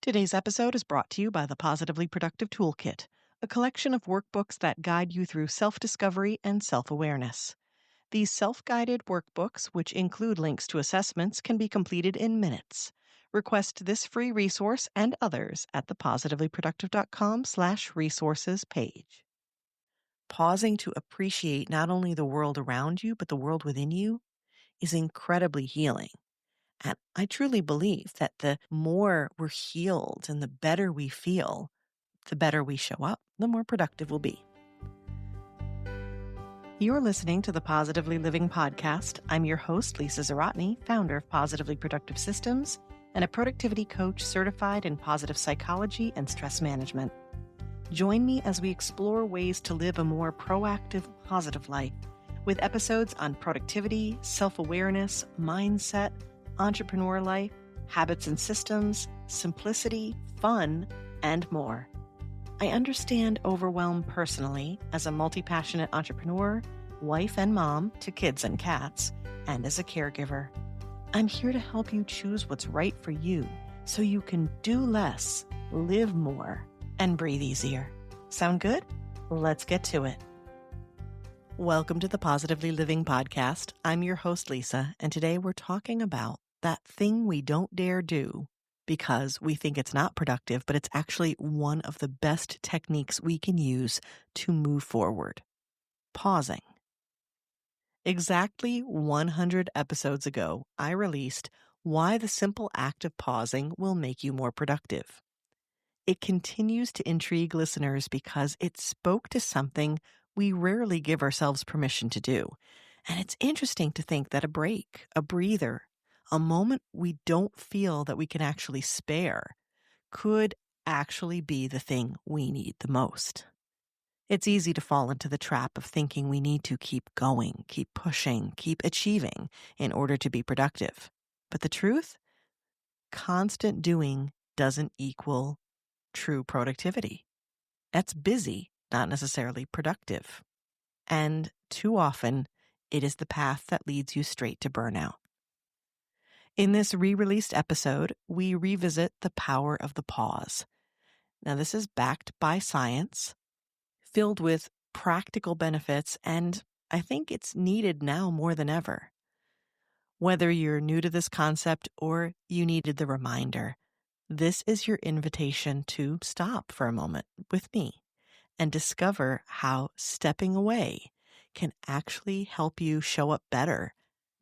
Today's episode is brought to you by the Positively Productive Toolkit, a collection of workbooks that guide you through self-discovery and self-awareness. These self-guided workbooks, which include links to assessments, can be completed in minutes. Request this free resource and others at the positivelyproductive.com/resources page. Pausing to appreciate not only the world around you, but the world within you is incredibly healing. And I truly believe that the more we're healed and the better we feel, the better we show up, the more productive we'll be. You're listening to the Positively Living podcast. I'm your host, Lisa Zawrotny, founder of Positively Productive Systems and a productivity coach certified in positive psychology and stress management. Join me as we explore ways to live a more proactive, positive life with episodes on productivity, self-awareness, mindset, entrepreneur life, habits and systems, simplicity, fun, and more. I understand overwhelm personally as a multi-passionate entrepreneur, wife and mom to kids and cats, and as a caregiver. I'm here to help you choose what's right for you so you can do less, live more, and breathe easier. Sound good? Let's get to it. Welcome to the Positively Living podcast. I'm your host, Lisa, and today we're talking about that thing we don't dare do because we think it's not productive, but it's actually one of the best techniques we can use to move forward. Pausing. Exactly 100 episodes ago, I released Why the Simple Act of Pausing Will Make You More Productive. It continues to intrigue listeners because it spoke to something we rarely give ourselves permission to do. And it's interesting to think that a break, a breather, a moment we don't feel that we can actually spare could actually be the thing we need the most. It's easy to fall into the trap of thinking we need to keep going, keep pushing, keep achieving in order to be productive. But the truth? Constant doing doesn't equal true productivity. That's busy, not necessarily productive. And too often, it is the path that leads you straight to burnout. In this re-released episode, we revisit the power of the pause. Now, this is backed by science, filled with practical benefits, and I think it's needed now more than ever. Whether you're new to this concept or you needed the reminder, this is your invitation to stop for a moment with me and discover how stepping away can actually help you show up better,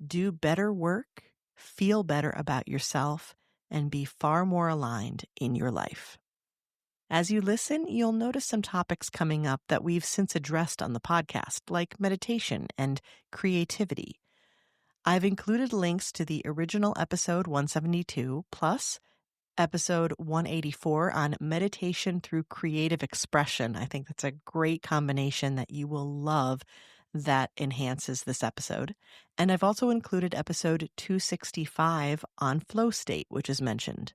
do better work, feel better about yourself, and be far more aligned in your life. As you listen, you'll notice some topics coming up that we've since addressed on the podcast, like meditation and creativity. I've included links to the original episode 172 plus episode 184 on meditation through creative expression. I think that's a great combination that you will love that enhances this episode. And I've also included episode 265 on flow state, which is mentioned.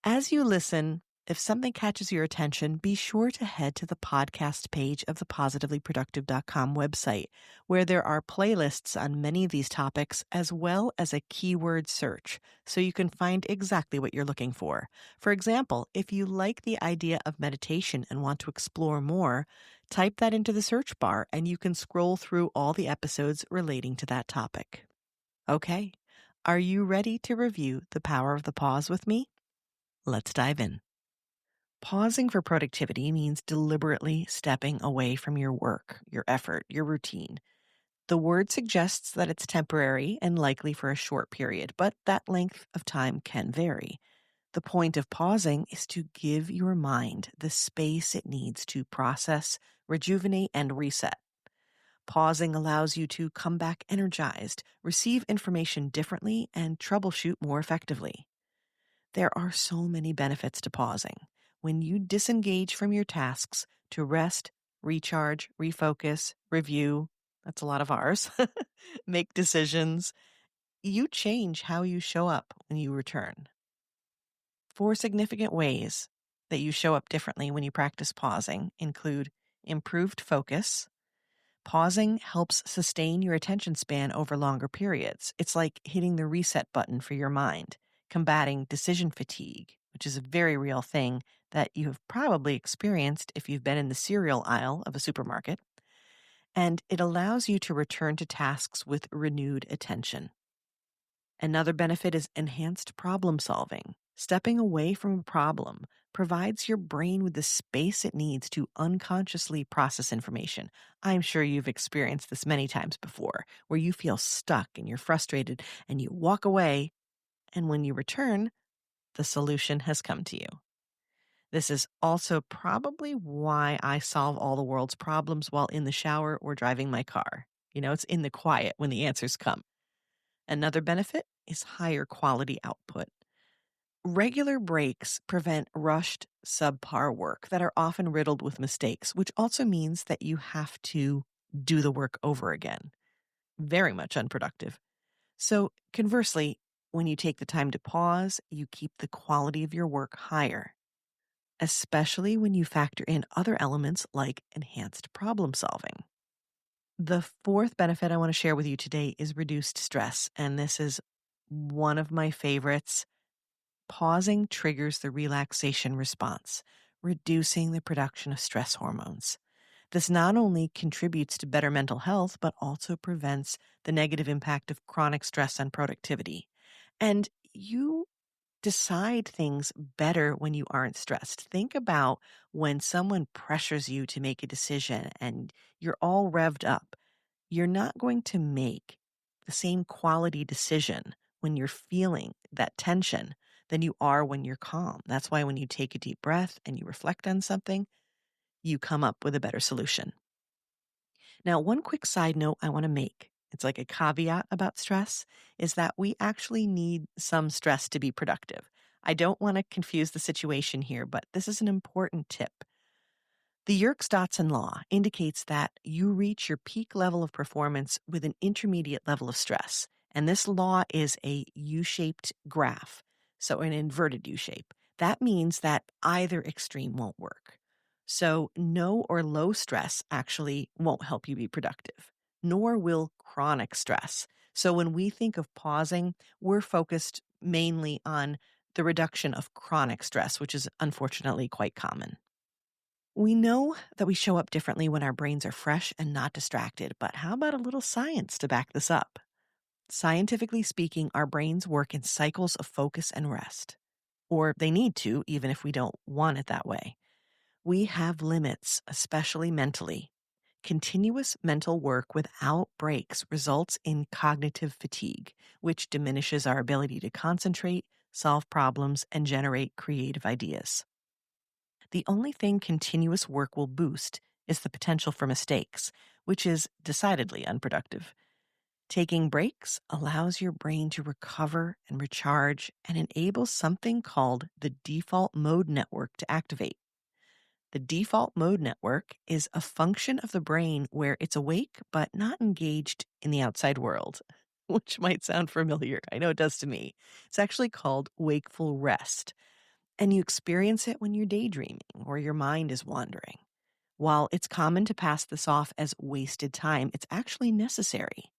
As you listen, if something catches your attention, be sure to head to the podcast page of the positivelyproductive.com website, where there are playlists on many of these topics, as well as a keyword search, so you can find exactly what you're looking for. For example, if you like the idea of meditation and want to explore more, type that into the search bar and you can scroll through all the episodes relating to that topic. Okay, are you ready to review the power of the pause with me? Let's dive in. Pausing for productivity means deliberately stepping away from your work, your effort, your routine. The word suggests that it's temporary and likely for a short period, but that length of time can vary. The point of pausing is to give your mind the space it needs to process, rejuvenate, and reset. Pausing allows you to come back energized, receive information differently, and troubleshoot more effectively. There are so many benefits to pausing. When you disengage from your tasks to rest, recharge, refocus, review, that's a lot of R's, make decisions, you change how you show up when you return. 4 significant ways that you show up differently when you practice pausing include improved focus. Pausing helps sustain your attention span over longer periods. It's like hitting the reset button for your mind, combating decision fatigue, which is a very real thing that you have probably experienced if you've been in the cereal aisle of a supermarket. And it allows you to return to tasks with renewed attention. Another benefit is enhanced problem solving. Stepping away from a problem provides your brain with the space it needs to unconsciously process information. I'm sure you've experienced this many times before, where you feel stuck and you're frustrated and you walk away, and when you return, the solution has come to you. This is also probably why I solve all the world's problems while in the shower or driving my car. It's in the quiet when the answers come. Another benefit is higher quality output. Regular breaks prevent rushed, subpar work that are often riddled with mistakes, which also means that you have to do the work over again. Very much unproductive. So, conversely, when you take the time to pause, you keep the quality of your work higher, especially when you factor in other elements like enhanced problem solving. The fourth benefit I want to share with you today is reduced stress, and this is one of my favorites. Pausing triggers the relaxation response, reducing the production of stress hormones. This not only contributes to better mental health, but also prevents the negative impact of chronic stress on productivity. And you decide things better when you aren't stressed. Think about when someone pressures you to make a decision and you're all revved up. You're not going to make the same quality decision when you're feeling that tension than you are when you're calm. That's why when you take a deep breath and you reflect on something, you come up with a better solution. Now, one quick side note I want to make, it's like a caveat about stress, is that we actually need some stress to be productive. I don't want to confuse the situation here, but this is an important tip. The Yerkes-Dodson law indicates that you reach your peak level of performance with an intermediate level of stress. And this law is a U-shaped graph, so an inverted U-shape. That means that either extreme won't work. So no or low stress actually won't help you be productive, nor will chronic stress. So when we think of pausing, we're focused mainly on the reduction of chronic stress, which is unfortunately quite common. We know that we show up differently when our brains are fresh and not distracted, but how about a little science to back this up? Scientifically speaking, our brains work in cycles of focus and rest. Or they need to, even if we don't want it that way. We have limits, especially mentally. Continuous mental work without breaks results in cognitive fatigue, which diminishes our ability to concentrate, solve problems, and generate creative ideas. The only thing continuous work will boost is the potential for mistakes, which is decidedly unproductive. Taking breaks allows your brain to recover and recharge and enables something called the default mode network to activate. The default mode network is a function of the brain where it's awake but not engaged in the outside world, which might sound familiar. I know it does to me. It's actually called wakeful rest. And you experience it when you're daydreaming or your mind is wandering. While it's common to pass this off as wasted time, it's actually necessary.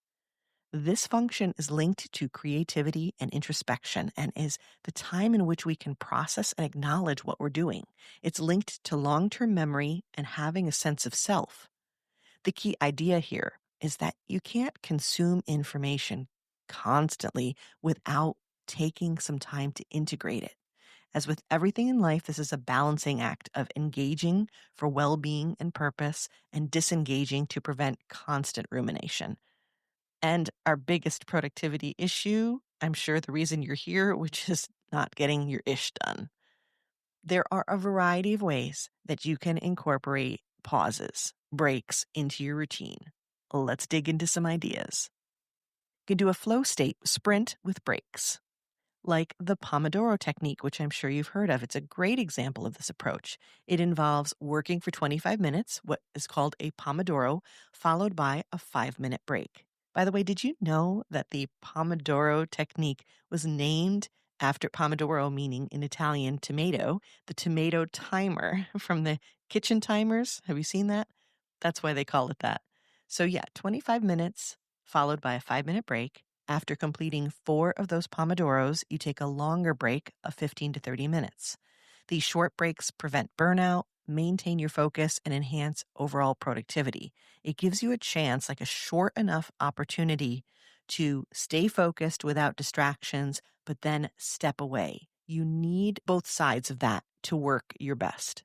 This function is linked to creativity and introspection and is the time in which we can process and acknowledge what we're doing. It's linked to long-term memory and having a sense of self. The key idea here is that you can't consume information constantly without taking some time to integrate it. As with everything in life, this is a balancing act of engaging for well-being and purpose and disengaging to prevent constant rumination. And our biggest productivity issue, I'm sure the reason you're here, which is not getting your ish done. There are a variety of ways that you can incorporate pauses, breaks into your routine. Let's dig into some ideas. You can do a flow state sprint with breaks, like the Pomodoro technique, which I'm sure you've heard of. It's a great example of this approach. It involves working for 25 minutes, what is called a Pomodoro, followed by a 5-minute break. By the way, did you know that the Pomodoro technique was named after Pomodoro, meaning in Italian tomato, the tomato timer from the kitchen timers? Have you seen that? That's why they call it that. So yeah, 25 minutes followed by a 5-minute break. After completing 4 of those Pomodoros, you take a longer break of 15 to 30 minutes. These short breaks prevent burnout, maintain your focus, and enhance overall productivity. It gives you a chance, like a short enough opportunity to stay focused without distractions, but then step away. You need both sides of that to work your best.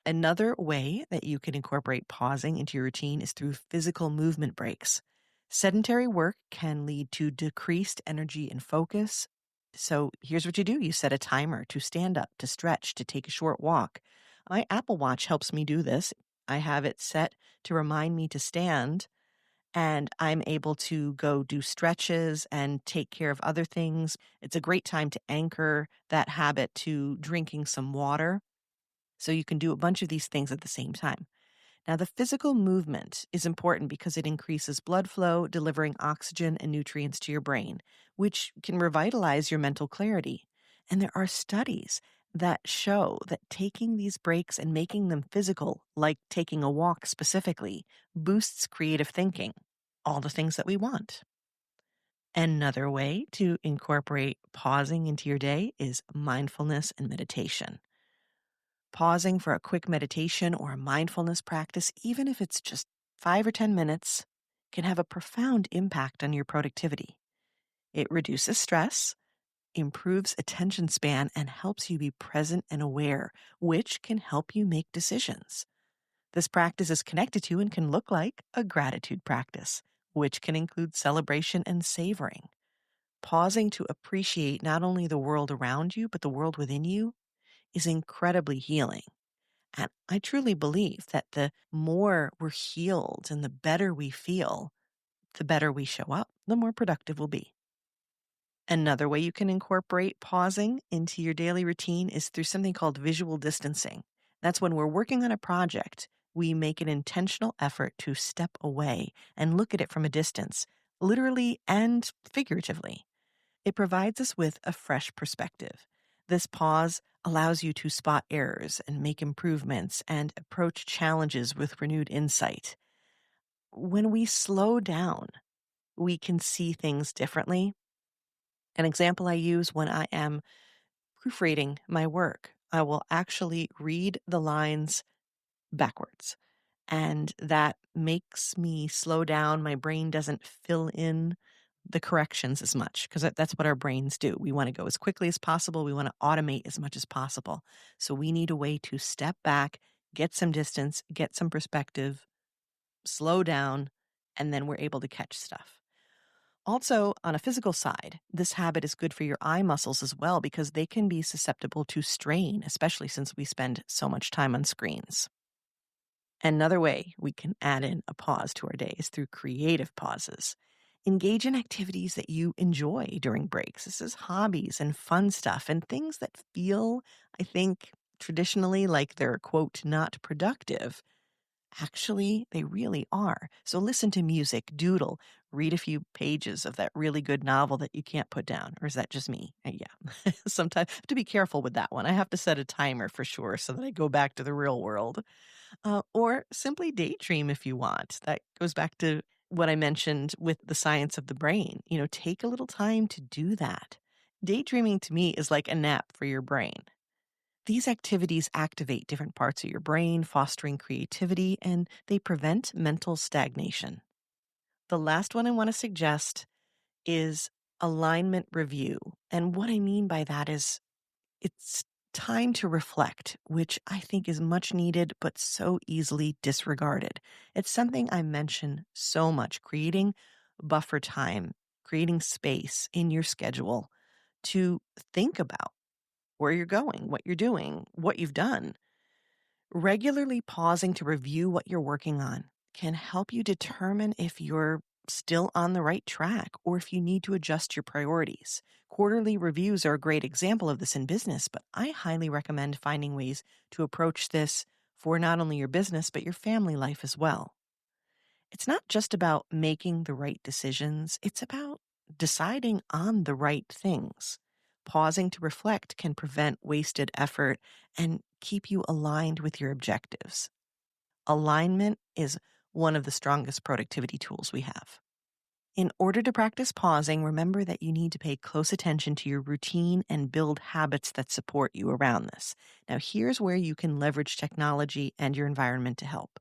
Another way that you can incorporate pausing into your routine is through physical movement breaks. Sedentary work can lead to decreased energy and focus. So here's what you do. You set a timer to stand up, to stretch, to take a short walk. My Apple Watch helps me do this. I have it set to remind me to stand, and I'm able to go do stretches and take care of other things. It's a great time to anchor that habit to drinking some water. So you can do a bunch of these things at the same time. Now, the physical movement is important because it increases blood flow, delivering oxygen and nutrients to your brain, which can revitalize your mental clarity. And there are studies that show that taking these breaks and making them physical, like taking a walk specifically, boosts creative thinking, all the things that we want. Another way to incorporate pausing into your day is mindfulness and meditation. Pausing for a quick meditation or a mindfulness practice, even if it's just 5 or 10 minutes, can have a profound impact on your productivity. It reduces stress, improves attention span, and helps you be present and aware, which can help you make decisions. This practice is connected to and can look like a gratitude practice, which can include celebration and savoring. Pausing to appreciate not only the world around you, but the world within you is incredibly healing. And I truly believe that the more we're healed and the better we feel, the better we show up, the more productive we'll be. Another way you can incorporate pausing into your daily routine is through something called visual distancing. That's when we're working on a project, we make an intentional effort to step away and look at it from a distance, literally and figuratively. It provides us with a fresh perspective. This pause allows you to spot errors and make improvements and approach challenges with renewed insight. When we slow down, we can see things differently. An example I use when I am proofreading my work, I will actually read the lines backwards. And that makes me slow down. My brain doesn't fill in the corrections as much because that's what our brains do. We want to go as quickly as possible. We want to automate as much as possible. So we need a way to step back, get some distance, get some perspective, slow down, and then we're able to catch stuff. Also, on a physical side, this habit is good for your eye muscles as well because they can be susceptible to strain, especially since we spend so much time on screens. Another way we can add in a pause to our day is through creative pauses. Engage in activities that you enjoy during breaks. This is hobbies and fun stuff and things that feel, I think, traditionally like they're, quote, not productive. Actually, they really are. So listen to music, doodle, read a few pages of that really good novel that you can't put down. Or is that just me? Yeah. Sometimes I have to be careful with that one. I have to set a timer for sure so that I go back to the real world. Or simply daydream if you want. That goes back to what I mentioned with the science of the brain. Take a little time to do that. Daydreaming to me is like a nap for your brain. These activities activate different parts of your brain, fostering creativity, and they prevent mental stagnation. The last one I want to suggest is alignment review. And what I mean by that is it's time to reflect, which I think is much needed, but so easily disregarded. It's something I mention so much, creating buffer time, creating space in your schedule to think about where you're going, what you're doing, what you've done. Regularly pausing to review what you're working on can help you determine if you're still on the right track or if you need to adjust your priorities. Quarterly reviews are a great example of this in business, but I highly recommend finding ways to approach this for not only your business, but your family life as well. It's not just about making the right decisions, it's about deciding on the right things. Pausing to reflect can prevent wasted effort and keep you aligned with your objectives. Alignment is one of the strongest productivity tools we have. In order to practice pausing, remember that you need to pay close attention to your routine and build habits that support you around this. Now, here's where you can leverage technology and your environment to help.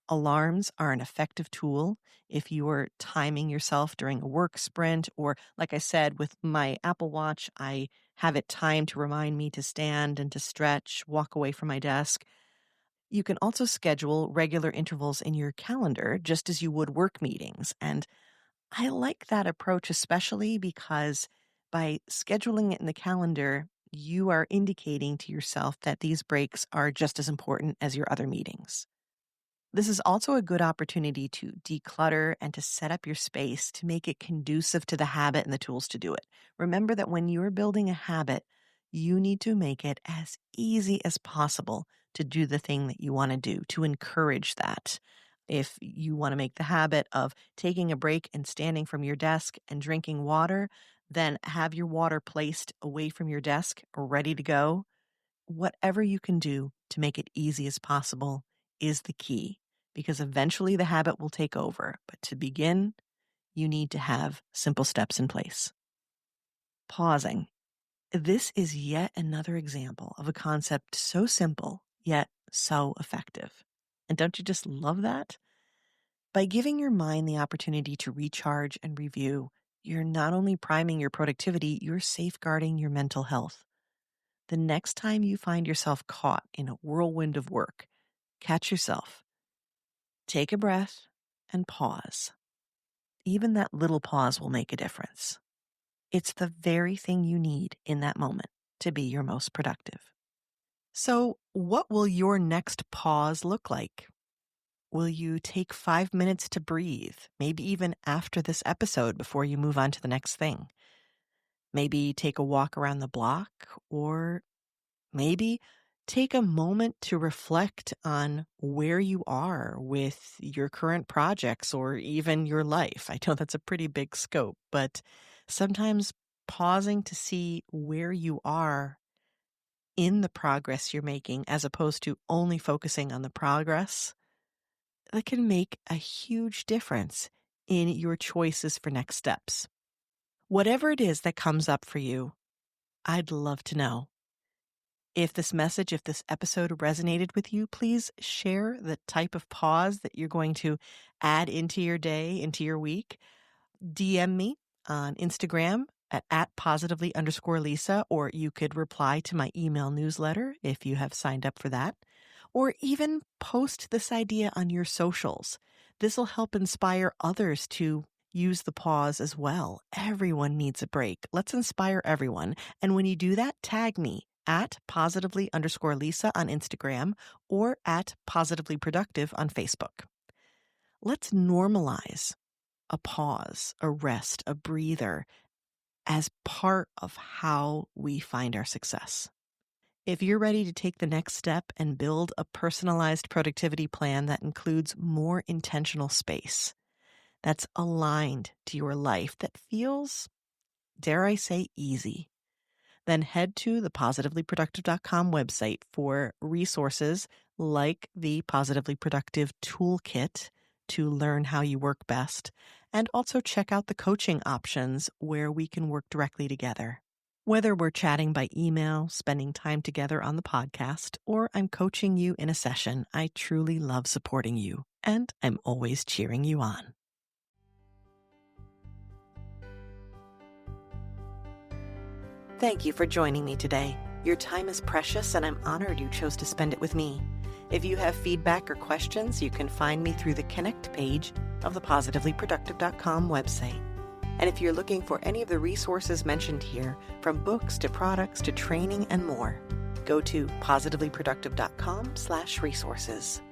Alarms are an effective tool if you are timing yourself during a work sprint, or like I said, with my Apple Watch, I have it timed to remind me to stand and to stretch, walk away from my desk. You can also schedule regular intervals in your calendar, just as you would work meetings. And I like that approach, especially because by scheduling it in the calendar, you are indicating to yourself that these breaks are just as important as your other meetings. This is also a good opportunity to declutter and to set up your space to make it conducive to the habit and the tools to do it. Remember that when you're building a habit, you need to make it as easy as possible to do the thing that you want to do, to encourage that. If you want to make the habit of taking a break and standing from your desk and drinking water, then have your water placed away from your desk or ready to go. Whatever you can do to make it easy as possible is the key, because eventually the habit will take over. But to begin, you need to have simple steps in place. Pausing. This is yet another example of a concept so simple, yet so effective. And don't you just love that? By giving your mind the opportunity to recharge and review, you're not only priming your productivity, you're safeguarding your mental health. The next time you find yourself caught in a whirlwind of work, catch yourself. Take a breath and pause. Even that little pause will make a difference. It's the very thing you need in that moment to be your most productive. So, what will your next pause look like? Will you take 5 minutes to breathe, maybe even after this episode before you move on to the next thing? Maybe take a walk around the block, or maybe take a moment to reflect on where you are with your current projects or even your life. I know that's a pretty big scope, but sometimes pausing to see where you are in the progress you're making, as opposed to only focusing on the progress, that can make a huge difference in your choices for next steps. Whatever it is that comes up for you, I'd love to know. If this episode resonated with you, please share the type of pause that you're going to add into your day, into your week. DM me on Instagram at @positively_Lisa, or you could reply to my email newsletter if you have signed up for that, or even post this idea on your socials. This will help inspire others to use the pause as well. Everyone needs a break. Let's inspire everyone. And when you do that, tag me at @positively_Lisa on Instagram or at positivelyproductive on Facebook. Let's normalize a pause, a rest, a breather as part of how we find our success. If you're ready to take the next step and build a personalized productivity plan that includes more intentional space, that's aligned to your life, that feels, dare I say, easy, then head to the positivelyproductive.com website for resources like the Positively Productive Toolkit to learn how you work best, and also check out the coaching options where we can work directly together. Whether we're chatting by email, spending time together on the podcast, or I'm coaching you in a session, I truly love supporting you, and I'm always cheering you on. Thank you for joining me today. Your time is precious, and I'm honored you chose to spend it with me. If you have feedback or questions, you can find me through the Connect page of the positivelyproductive.com website. And if you're looking for any of the resources mentioned here, from books to products to training and more, go to positivelyproductive.com/resources.